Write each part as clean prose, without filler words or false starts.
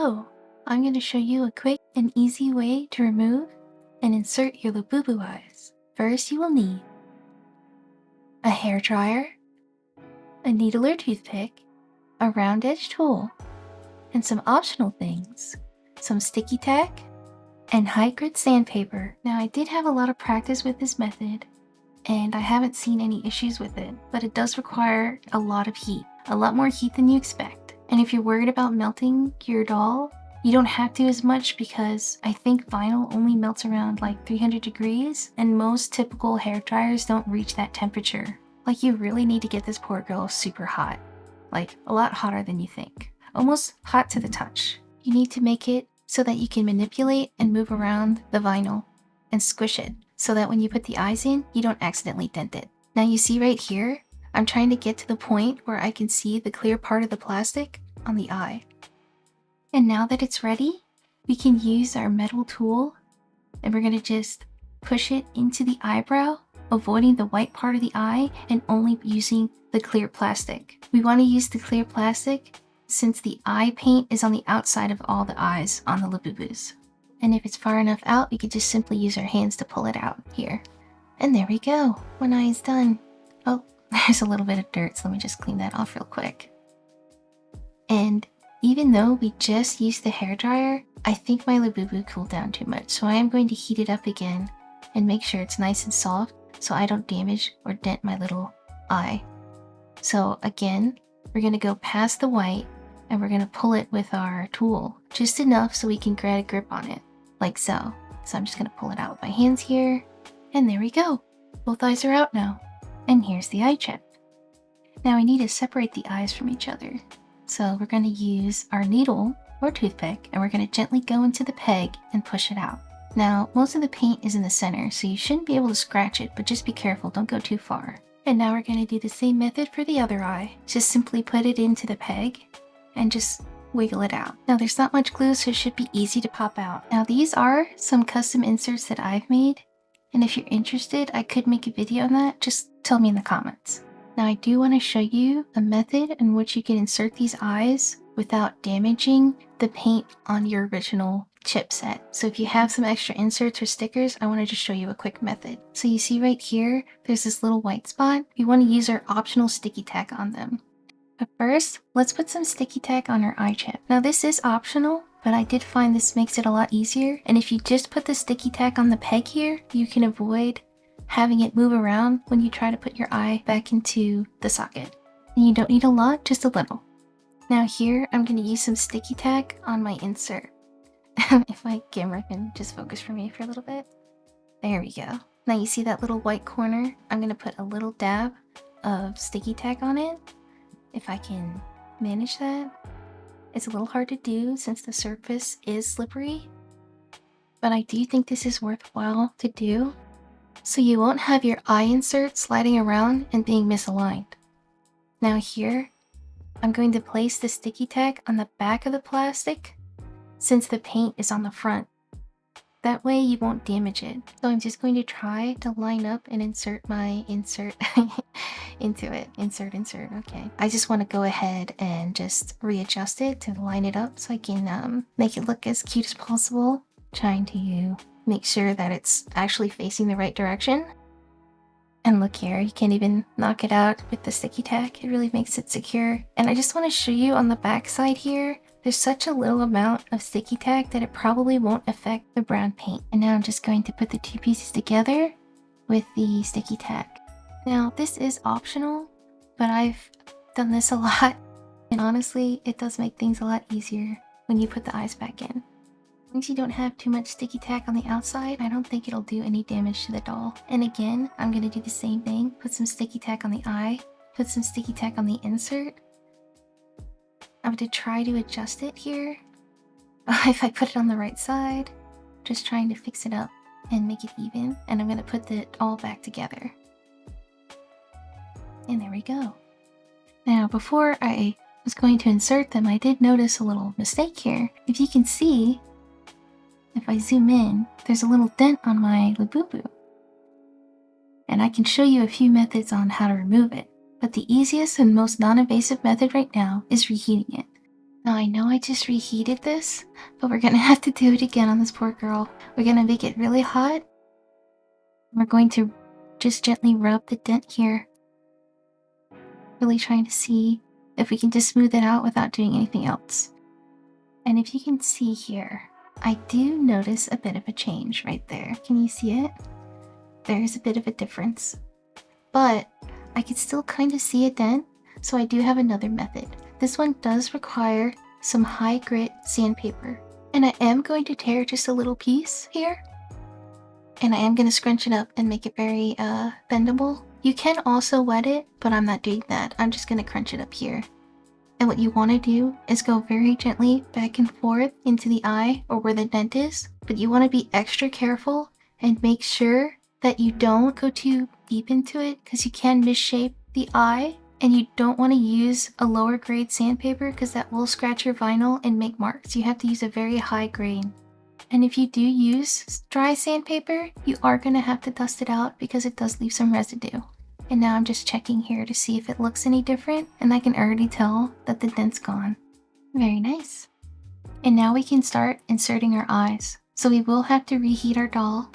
So, I'm going to show you a quick and easy way to remove and insert your Labubu eyes. First, you will need a hair dryer, a needle or toothpick, a round edge tool, and some optional things, some sticky tack, and high grit sandpaper. Now, I did have a lot of practice with this method, and I haven't seen any issues with it, but it does require a lot of heat, a lot more heat than you expect. And if you're worried about melting your doll, you don't have to as much because I think vinyl only melts around like 300 degrees, and most typical hair dryers don't reach that temperature. Like, you really need to get this poor girl super hot, like a lot hotter than you think, almost hot to the touch. You need to make it so that you can manipulate and move around the vinyl and squish it so that when you put the eyes in, you don't accidentally dent it. Now you see right here, I'm trying to get to the point where I can see the clear part of the plastic on the eye. And now that it's ready, we can use our metal tool and we're gonna just push it into the eyebrow, avoiding the white part of the eye and only using the clear plastic. We wanna use the clear plastic since the eye paint is on the outside of all the eyes on the Labubus. And if it's far enough out, we could just simply use our hands to pull it out here. And there we go, one eye is done. Oh, there's a little bit of dirt, so let me just clean that off real quick. And even though we just used the hairdryer, I think my Labubu cooled down too much, so I am going to heat it up again and make sure it's nice and soft so I don't damage or dent my little eye. So again, we're gonna go past the white and we're gonna pull it with our tool, just enough so we can get a grip on it, like so. So I'm just gonna pull it out with my hands here, and there we go. Both eyes are out now. And here's the eye chip. Now we need to separate the eyes from each other. So we're gonna use our needle or toothpick and we're gonna gently go into the peg and push it out. Now, most of the paint is in the center, so you shouldn't be able to scratch it, but just be careful, don't go too far. And now we're gonna do the same method for the other eye. Just simply put it into the peg and just wiggle it out. Now there's not much glue, so it should be easy to pop out. Now these are some custom inserts that I've made, and if you're interested, I could make a video on that. Just tell me in the comments. Now I do want to show you a method in which you can insert these eyes without damaging the paint on your original chipset. So if you have some extra inserts or stickers, I want to just show you a quick method. So you see right here, there's this little white spot. We want to use our optional sticky tack on them. But first, let's put some sticky tack on our eye chip. Now this is optional, but I did find this makes it a lot easier. And if you just put the sticky tack on the peg here, you can avoid having it move around when you try to put your eye back into the socket. And you don't need a lot, just a little. Now here, I'm going to use some sticky tack on my insert. If my camera can just focus for me for a little bit. There we go. Now you see that little white corner? I'm going to put a little dab of sticky tack on it. If I can manage that. It's a little hard to do since the surface is slippery, but I do think this is worthwhile to do so you won't have your eye insert sliding around and being misaligned. Now here, I'm going to place the sticky tack on the back of the plastic since the paint is on the front. That way you won't damage it. So I'm just going to try to line up and insert my insert into it. Insert, okay. I just want to go ahead and just readjust it to line it up so I can make it look as cute as possible. Trying to make sure that it's actually facing the right direction. And look here, you can't even knock it out with the sticky tack. It really makes it secure. And I just want to show you on the back side here, there's such a little amount of sticky tack that it probably won't affect the brown paint. And now I'm just going to put the two pieces together with the sticky tack. Now this is optional, but I've done this a lot. And honestly, it does make things a lot easier when you put the eyes back in. Once you don't have too much sticky tack on the outside, I don't think it'll do any damage to the doll. And again, I'm going to do the same thing. Put some sticky tack on the eye, put some sticky tack on the insert. I'm going to try to adjust it here. If I put it on the right side, just trying to fix it up and make it even. And I'm going to put it all back together. And there we go. Now, before I was going to insert them, I did notice a little mistake here. If you can see, if I zoom in, there's a little dent on my Labubu. And I can show you a few methods on how to remove it. But the easiest and most non-invasive method right now is reheating it. Now I know I just reheated this, but we're gonna have to do it again on this poor girl. We're gonna make it really hot. We're going to just gently rub the dent here. Really trying to see if we can just smooth it out without doing anything else. And if you can see here, I do notice a bit of a change right there. Can you see it? There's a bit of a difference. But I can still kind of see a dent, so I do have another method. This one does require some high grit sandpaper. And I am going to tear just a little piece here. And I am going to scrunch it up and make it very bendable. You can also wet it, but I'm not doing that. I'm just going to crunch it up here. And what you want to do is go very gently back and forth into the eye or where the dent is. But you want to be extra careful and make sure that you don't go too deep into it because you can misshape the eye. And you don't want to use a lower grade sandpaper because that will scratch your vinyl and make marks. You have to use a very high grade. And if you do use dry sandpaper, you are going to have to dust it out because it does leave some residue. And now I'm just checking here to see if it looks any different, and I can already tell that the dent's gone. Very nice. And now we can start inserting our eyes. So we will have to reheat our doll.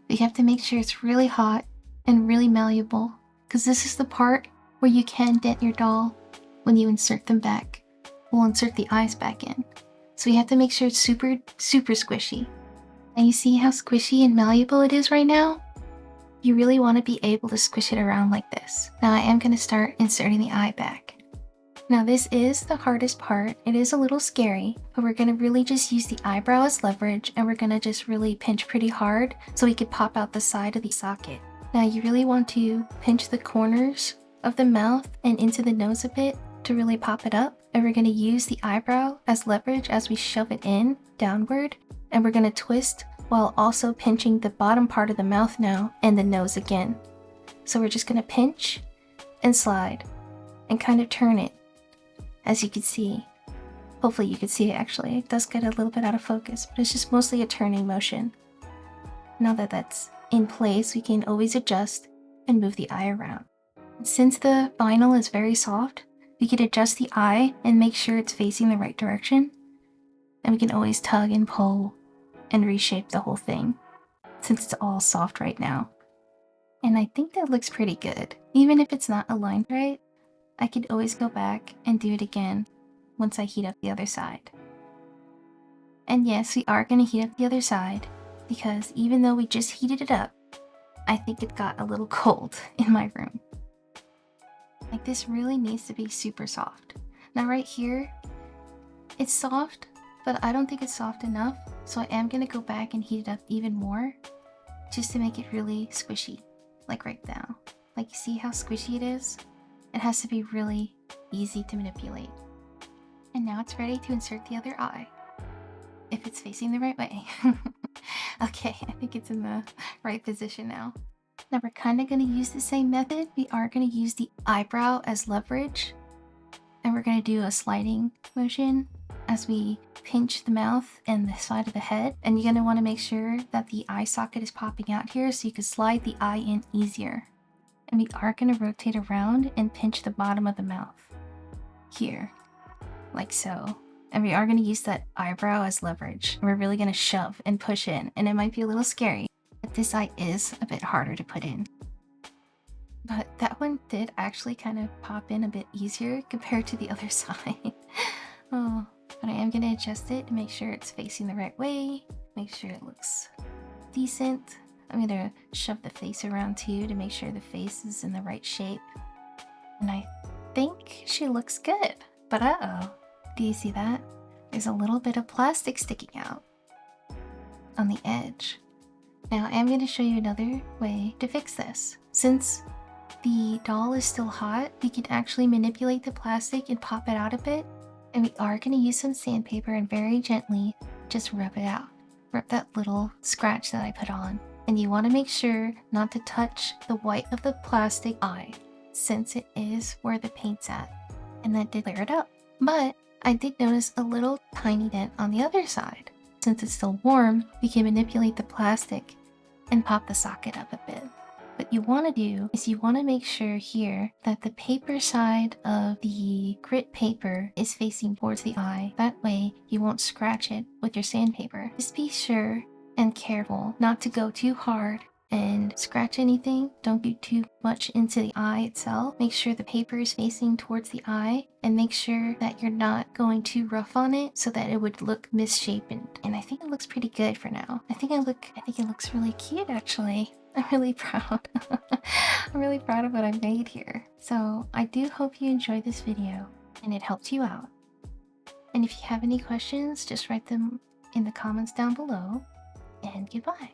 We have to make sure it's really hot and really malleable, because this is the part where you can dent your doll when you insert them back. We'll insert the eyes back in. So we have to make sure it's super, super squishy. And you see how squishy and malleable it is right now? You really want to be able to squish it around like this. Now I am going to start inserting the eye back. Now this is the hardest part. It is a little scary, but we're going to really just use the eyebrow as leverage, and we're going to just really pinch pretty hard so we can pop out the side of the socket. Now you really want to pinch the corners of the mouth and into the nose a bit to really pop it up. And we're going to use the eyebrow as leverage as we shove it in downward, and we're going to twist while also pinching the bottom part of the mouth now and the nose again. So we're just going to pinch and slide and kind of turn it, as you can see. Hopefully you can see it actually. It does get a little bit out of focus, but it's just mostly a turning motion. Now that that's in place, we can always adjust and move the eye around. Since the vinyl is very soft, we can adjust the eye and make sure it's facing the right direction. And we can always tug and pull and reshape the whole thing, since it's all soft right now. And I think that looks pretty good. Even if it's not aligned right, I could always go back and do it again once I heat up the other side. And yes, we are going to heat up the other side, because even though we just heated it up, I think it got a little cold in my room. Like, this really needs to be super soft. Now right here, it's soft, but I don't think it's soft enough, so I am going to go back and heat it up even more just to make it really squishy, like right now. Like, you see how squishy it is? It has to be really easy to manipulate. And now it's ready to insert the other eye, if it's facing the right way. Okay, I think it's in the right position now. Now we're kind of going to use the same method. We are going to use the eyebrow as leverage, and we're going to do a sliding motion as we pinch the mouth and the side of the head. And you're going to want to make sure that the eye socket is popping out here so you can slide the eye in easier. And we are going to rotate around and pinch the bottom of the mouth here, like so. And we are going to use that eyebrow as leverage. We're really going to shove and push in, and it might be a little scary, but this eye is a bit harder to put in. But that one did actually kind of pop in a bit easier compared to the other side. Oh, but I am going to adjust it to make sure it's facing the right way, make sure it looks decent. I'm going to shove the face around too to make sure the face is in the right shape. And I think she looks good, but uh-oh. Do you see that? There's a little bit of plastic sticking out on the edge. Now I am going to show you another way to fix this. Since the doll is still hot, we can actually manipulate the plastic and pop it out a bit. And we are going to use some sandpaper and very gently just rub it out. Rub that little scratch that I put on. And you want to make sure not to touch the white of the plastic eye, since it is where the paint's at. And that did clear it up. But I did notice a little tiny dent on the other side. Since it's still warm, we can manipulate the plastic and pop the socket up a bit. What you want to do is you want to make sure here that the paper side of the grit paper is facing towards the eye. That way you won't scratch it with your sandpaper. Just be sure and careful not to go too hard and scratch anything. Don't do too much into the eye itself. Make sure the paper is facing towards the eye, and make sure that you're not going too rough on it so that it would look misshapen. And I think it looks pretty good for now. I think it looks really cute actually. I'm really proud. I'm really proud of what I made here. So I do hope you enjoyed this video and it helped you out. And if you have any questions, just write them in the comments down below, and goodbye.